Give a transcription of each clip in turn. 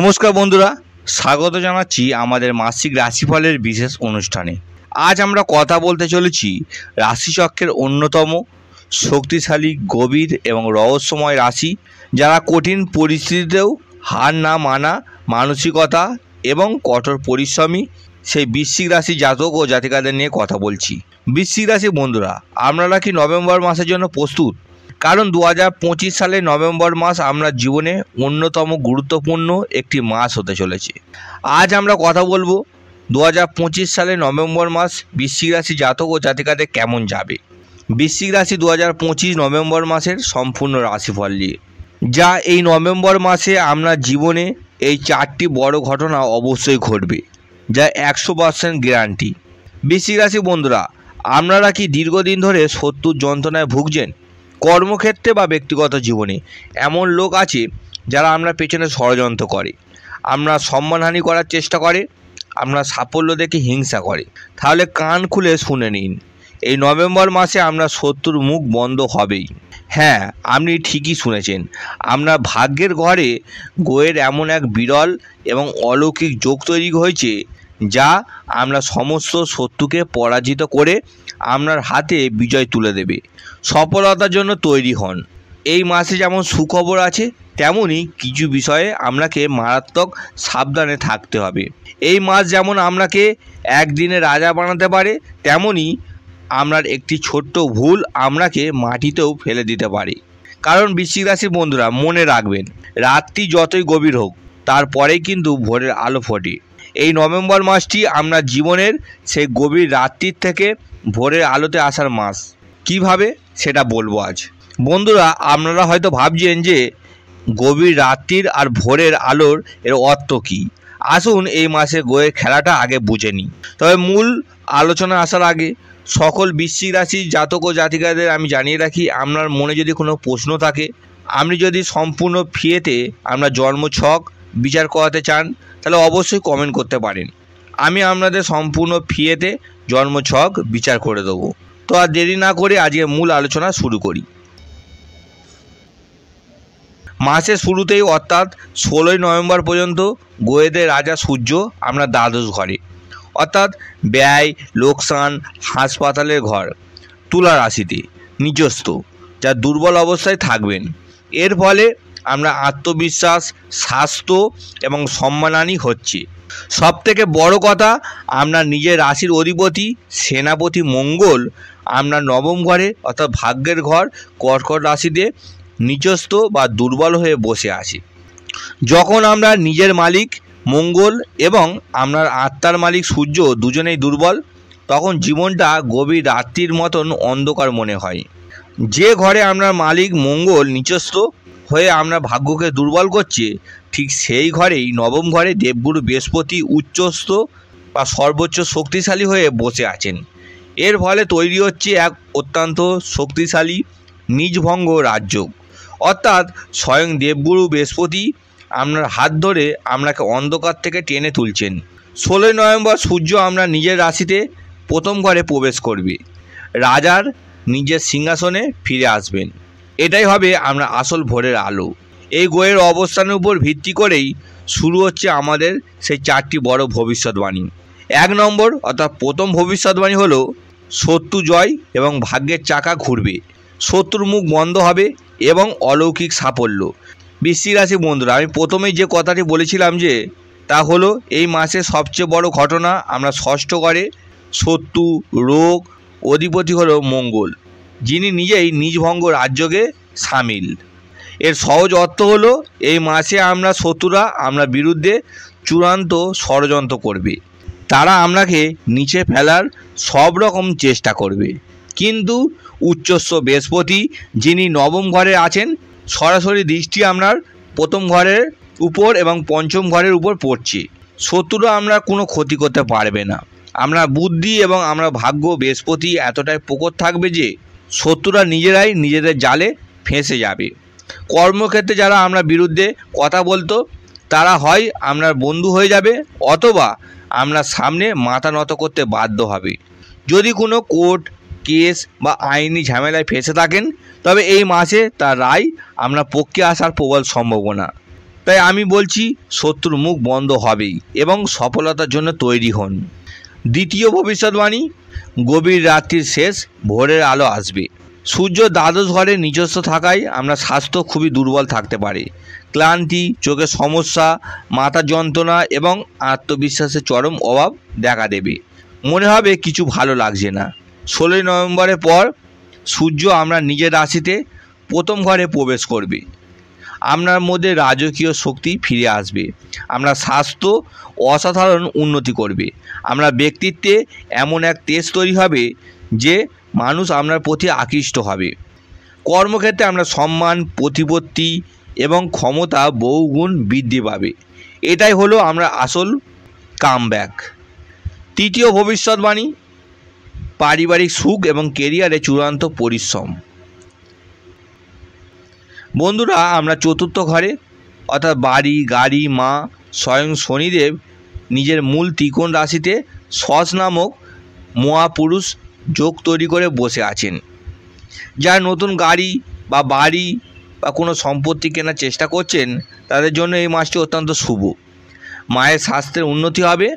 নমস্কার বন্ধুরা, স্বাগত জানাচ্ছি আমাদের মাসিক রাশিফলের বিশেষ অনুষ্ঠানে। আজ আমরা কথা বলতে চলেছি রাশিচক্রের অন্যতম শক্তিশালী, গভীর এবং রহস্যময় রাশি, যারা কঠিন পরিস্থিতিতেও হার না মানা মানসিকতা এবং কঠোর পরিশ্রমী, সেই বৃশ্চিক রাশি জাতক ও জাতিকাদের নিয়ে কথা বলছি। বৃশ্চিক রাশি বন্ধুরা, আপনারা কি নভেম্বর মাসের জন্য প্রস্তুত? কারণ 2025 সালের নভেম্বর মাস আপনার জীবনে অন্যতম গুরুত্বপূর্ণ একটি মাস হতে চলেছে। আজ আমরা কথা বলবো 2025 সালের নভেম্বর মাস বৃশ্চিক রাশি জাতক ও জাতিকাদের কেমন যাবে। বৃশ্চিক রাশি 2025 নভেম্বর মাসের সম্পূর্ণ রাশিফল নিয়ে, যা এই নভেম্বর মাসে আপনার জীবনে এই 4টি বড় ঘটনা অবশ্যই ঘটবে, যা 100% গ্যারান্টি। বৃশ্চিক রাশি বন্ধুরা, আপনারা কি দীর্ঘদিন ধরে শত্রুর যন্ত্রণায় ভুগছেন? কর্মক্ষেত্রে বা ব্যক্তিগত জীবনে এমন লোক আছে যারা আপনার পেছনে ষড়যন্ত্র করে, আপনার সম্মানহানি করার চেষ্টা করে, আপনার সাফল্য দেখে হিংসা করে। তাহলে কান খুলে শুনে নিন, এই নভেম্বর মাসে আপনার শত্রুর মুখ বন্ধ হবেই। হ্যাঁ, আপনি ঠিকই শুনেছেন, আপনার ভাগ্যের ঘরে গ্রহের এমন এক বিরল এবং অলৌকিক যোগ তৈরি হয়েছে, যা আপনার সমস্ত শত্রুকে পরাজিত করে আপনার হাতে বিজয় তুলে দেবে। সফলতার জন্য তৈরি হন। এই মাসে যেমন সুখবর আছে, তেমনই কিছু বিষয়ে আপনাকে মারাত্মক সাবধানে থাকতে হবে। এই মাস যেমন আপনাকে একদিনে রাজা বানাতে পারে, তেমনই আপনার একটি ছোট্ট ভুল আপনাকে মাটিতেও ফেলে দিতে পারে। কারণ বৃশ্চিক রাশির বন্ধুরা, মনে রাখবেন, রাত্রি যতই গভীর হোক, তারপরেই কিন্তু ভোরের আলো ফোটে। এই নভেম্বর মাসটি আপনার জীবনের সেই গভীর রাত্রির থেকে ভোরের আলোতে আসার মাস। কিভাবে সেটা বলবো আজ। বন্ধুরা, আপনারা হয়তো ভাবছেন যে গভীর রাত্রির আর ভোরের আলোর এর অর্থ কী। আসুন এই মাসে গ্রহের খেলাটা আগে বুঝে নিই। তবে মূল আলোচনা আসার আগে সকল বৃশ্চিক রাশির জাতক ও জাতিকাদের আমি জানিয়ে রাখি, আপনার মনে যদি কোনো প্রশ্ন থাকে, আপনি যদি সম্পূর্ণ ফ্রিতে আপনার জন্মছক বিচার করাতে চান, তাহলে অবশ্যই কমেন্ট করতে পারেন। আমি আপনাদের সম্পূর্ণ ফ্রিতে জন্মছক বিচার করে দেবো। তো আর দেরি না করে আজকে মূল আলোচনা শুরু করি। মাসের শুরুতেই অর্থাৎ 16ই নভেম্বর পর্যন্ত গ্রহেদের রাজা সূর্য আপনার দ্বাদশ ঘরে, অর্থাৎ ব্যয়, লোকসান, হাসপাতালের ঘর, তুলা রাশিতে নিজস্ব, যা দুর্বল অবস্থায় থাকবেন। এর ফলে আমরা আত্মবিশ্বাস, স্বাস্থ্য এবং সম্মানহানি হচ্ছে। সবথেকে বড় কথা, আপনার নিজের রাশির অধিপতি সেনাপতি মঙ্গল আপনার নবম ঘরে, অর্থাৎ ভাগ্যের ঘর কর্কট রাশিতে নিচস্থ বা দুর্বল হয়ে বসে আছে। যখন আমরা নিজের মালিক মঙ্গল এবং আপনার আত্মার মালিক সূর্য দুজনেই দুর্বল, তখন জীবনটা গভীর রাত্রির মতন অন্ধকার মনে হয়। যে ঘরে আপনার মালিক মঙ্গল নিচস্থ হয়ে আপনার ভাগ্যকে দুর্বল করছে, ঠিক সেই ঘরেই নবম ঘরে দেবগুরু বৃহস্পতি উচ্চস্থ বা সর্বোচ্চ শক্তিশালী হয়ে বসে আছেন। এর ফলে তৈরি হচ্ছে এক অত্যন্ত শক্তিশালী নিজভঙ্গ রাজযোগ, অর্থাৎ স্বয়ং দেবগুরু বৃহস্পতি আপনার হাত ধরে আপনাকে অন্ধকার থেকে টেনে তুলছেন। 16ই নভেম্বর সূর্য আপনার নিজের রাশিতে প্রথম ঘরে প্রবেশ করবে, রাজার নিজের সিংহাসনে ফিরে আসবেন। এটাই হবে আপনার আসল ভোরের আলো। এই গ্রহের অবস্থানের উপর ভিত্তি করেই শুরু হচ্ছে আমাদের সেই 4টি বড় ভবিষ্যৎবাণী। 1 নম্বর অর্থাৎ প্রথম ভবিষ্যৎবাণী হলো শত্রু জয় এবং ভাগ্যের চাকা ঘুরবে, শত্রুর মুখ বন্ধ হবে এবং অলৌকিক সাফল্য। বৃশ্চিক রাশি বন্ধুরা, আমি প্রথমেই যে কথাটি বলেছিলাম যে তা হলো এই মাসে সবচেয়ে বড় ঘটনা আমরা ষষ্ঠ ঘরে শত্রু রোগ অধিপতি হলো মঙ্গল, যিনি নিজেই নিজভঙ্গ রাজযোগে সামিল। এর সহজ অর্থ হলো এই মাসে আমরা শত্রুরা আপনার বিরুদ্ধে চূড়ান্ত ষড়যন্ত্র করবে। তারা আপনাকে নিচে ফেলার সব রকম চেষ্টা করবে, কিন্তু উচ্চস্থ বৃহস্পতি যিনি নবম ঘরে আছেন, সরাসরি দৃষ্টি আপনার প্রথম ঘরের উপর এবং পঞ্চম ঘরের উপর পড়ছে। শত্রুরা আপনার কোনো ক্ষতি করতে পারবে না। আপনার বুদ্ধি এবং আমরা ভাগ্য বৃহস্পতি এতটাই প্রখর থাকবে যে শত্রুরা নিজেরাই নিজেদের জালে ফেঁসে যাবে। কর্মক্ষেত্রে যারা আপনার বিরুদ্ধে কথা বলতো, তারা হয় আপনার বন্ধু হয়ে যাবে, অথবা আপনার সামনে মাথা নত করতে বাধ্য হবে। যদি কোনো কোর্ট কেস বা আইনি ঝামেলায় ফেঁসে থাকেন, তবে এই মাসে তার রায় আপনার পক্ষে আসার প্রবল সম্ভাবনা। তাই আমি বলছি শত্রুর মুখ বন্ধ হবেই এবং সফলতার জন্য তৈরি হন। দ্বিতীয় ভবিষ্যৎবাণী, গভীর রাত্রির শেষ, ভোরের আলো আসবে। সূর্য দ্বাদশ ঘরে নিজস্ব থাকায় আমরা স্বাস্থ্য খুবই দুর্বল থাকতে পারে। ক্লান্তি, চোখের সমস্যা, মাথা যন্ত্রণা এবং আত্মবিশ্বাসের চরম অভাব দেখা দেবে। মনে হবে কিছু ভালো লাগছে না। 16ই নভেম্বরের পর সূর্য আমরা নিজের রাশিতে প্রথম ঘরে প্রবেশ করবে। আপনার মধ্যে রাজকীয় শক্তি ফিরে আসবে। আমরা স্বাস্থ্য অসাধারণ উন্নতি করবে। আমরা ব্যক্তিত্বে এমন এক তেজ তৈরি হবে যে মানুষ আপনার প্রতি আকৃষ্ট হবে। কর্মক্ষেত্রে আমরা সম্মান, প্রতিপত্তি এবং ক্ষমতা বহুগুণ বৃদ্ধি পাবে। এটাই হলো আমরা আসল কামব্যাক। তৃতীয় ভবিষ্যৎবাণী, পারিবারিক সুখ এবং কেরিয়ারে চূড়ান্ত পরিশ্রম। বন্ধুরা, আমরা চতুর্থ ঘরে অর্থাৎ বাড়ি, গাড়ি, মা, স্বয়ং শনিদেব নিজের মূল ত্রিকোণ রাশিতে সস নামক মহাপুরুষ যোগ তৈরি করে বসে আছেন। যারা নতুন গাড়ি বা বাড়ি বা কোনো সম্পত্তি কেনার চেষ্টা করছেন তাদের জন্য এই মাসটি অত্যন্ত শুভ। মায়ের স্বাস্থ্যের উন্নতি হবে,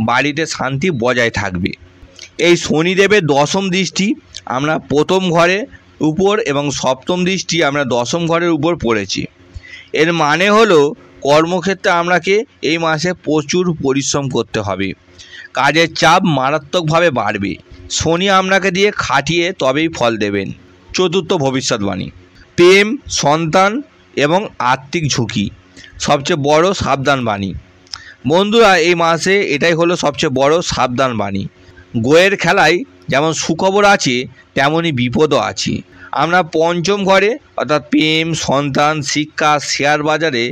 বাড়িতে শান্তি বজায় থাকবে। এই শনিদেবের দশম দৃষ্টি আমরা প্রথম ঘরের উপর এবং সপ্তম দৃষ্টি আমরা দশম ঘরের উপর পড়েছি। এর মানে হলো কর্মক্ষেত্রে আপনাকে এই মাসে প্রচুর পরিশ্রম করতে হবে। কাজের চাপ মারাত্মকভাবে বাড়বে। শনি আপনাকে দিয়ে খাটিয়ে তবেই ফল দেবেন। চতুর্থ ভবিষ্যৎবাণী, প্রেম, সন্তান এবং আর্থিক ঝুঁকি সবচেয়ে বড় সাবধান বাণী। বন্ধুরা, এই মাসে এটাই হলো সবচেয়ে বড় সাবধান বাণী। গোয়ের খেলায় যেমন সুখবর আছে তেমনই বিপদও আছে। আমরা পঞ্চম ঘরে অর্থাৎ প্রেম, সন্তান, শিক্ষা, শেয়ার বাজারে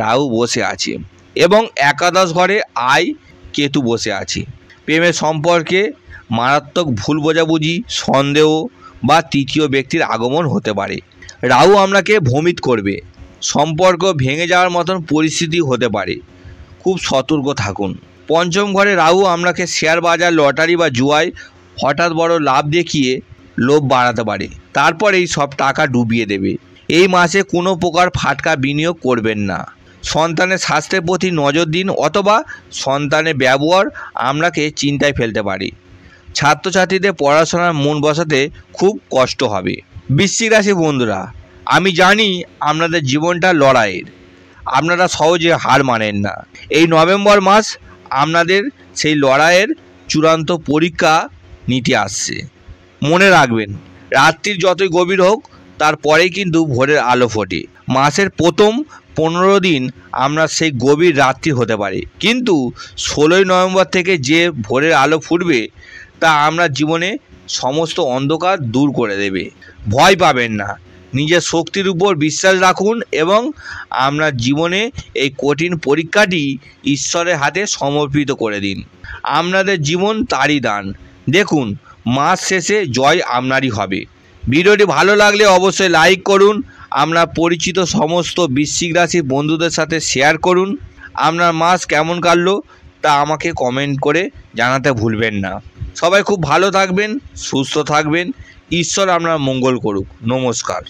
রাহু বসে আছে এবং একাদশ ঘরে আয়, কেতু বসে আছে। প্রেমের সম্পর্কে মারাত্মক ভুল বোঝাবুঝি, সন্দেহ বা তৃতীয় ব্যক্তির আগমন হতে পারে। রাহু আপনাকে ভ্রমিত করবে। সম্পর্ক ভেঙে যাওয়ার মতন পরিস্থিতি হতে পারে। খুব সতর্ক থাকুন। পঞ্চম ঘরে রাহু আপনাকে শেয়ার বাজার, লটারি বা জুয়ায় হঠাৎ বড় লাভ দেখিয়ে লোভ বাড়াতে পারে, তারপর এই সব টাকা ডুবিয়ে দেবে। এই মাসে কোনো প্রকার ফাটকা বিনিয়োগ করবেন না। সন্তানের স্বাস্থ্যের প্রতি নজর দিন, অথবা সন্তানের ব্যবহার আপনাকে চিন্তায় ফেলতে পারে। ছাত্রছাত্রীদের পড়াশোনার মন বসাতে খুব কষ্ট হবে। বৃশ্চিক রাশি বন্ধুরা, আমি জানি আপনাদের জীবনটা লড়াইয়ের। আপনারা সহজে হার মানেন না। এই নভেম্বর মাস আপনাদের সেই লড়াইয়ের চূড়ান্ত পরীক্ষা নিতে আসছে। মনে রাখবেন, রাত্রির যতই গভীর হোক তারপরেই কিন্তু ভোরের আলো ফোটে। মাসের প্রথম 15 দিন আমরা সেই গভীর রাত্রি হতে পারে, কিন্তু 16ই নভেম্বর থেকে যে ভোরের আলো ফুটবে তা আমরা জীবনে সমস্ত অন্ধকার দূর করে দেবে। ভয় পাবেন না, নিজের শক্তির উপর বিশ্বাস রাখুন এবং আপনার জীবনে এই কঠিন পরীক্ষাটি ঈশ্বরের হাতে সমর্পিত করে দিন। আপনাদের জীবন তারই দান। দেখুন, মাস শেষে জয় আপনারই হবে। ভিডিওটি ভালো লাগলে অবশ্যই লাইক করুন। আপনার পরিচিত সমস্ত বৃশ্চিক রাশির বন্ধুদের সাথে শেয়ার করুন। আপনার মাস কেমন কাটলো তা আমাকে কমেন্ট করে জানাতে ভুলবেন না। সবাই খুব ভালো থাকবেন, সুস্থ থাকবেন। ঈশ্বর আপনার মঙ্গল করুক। নমস্কার।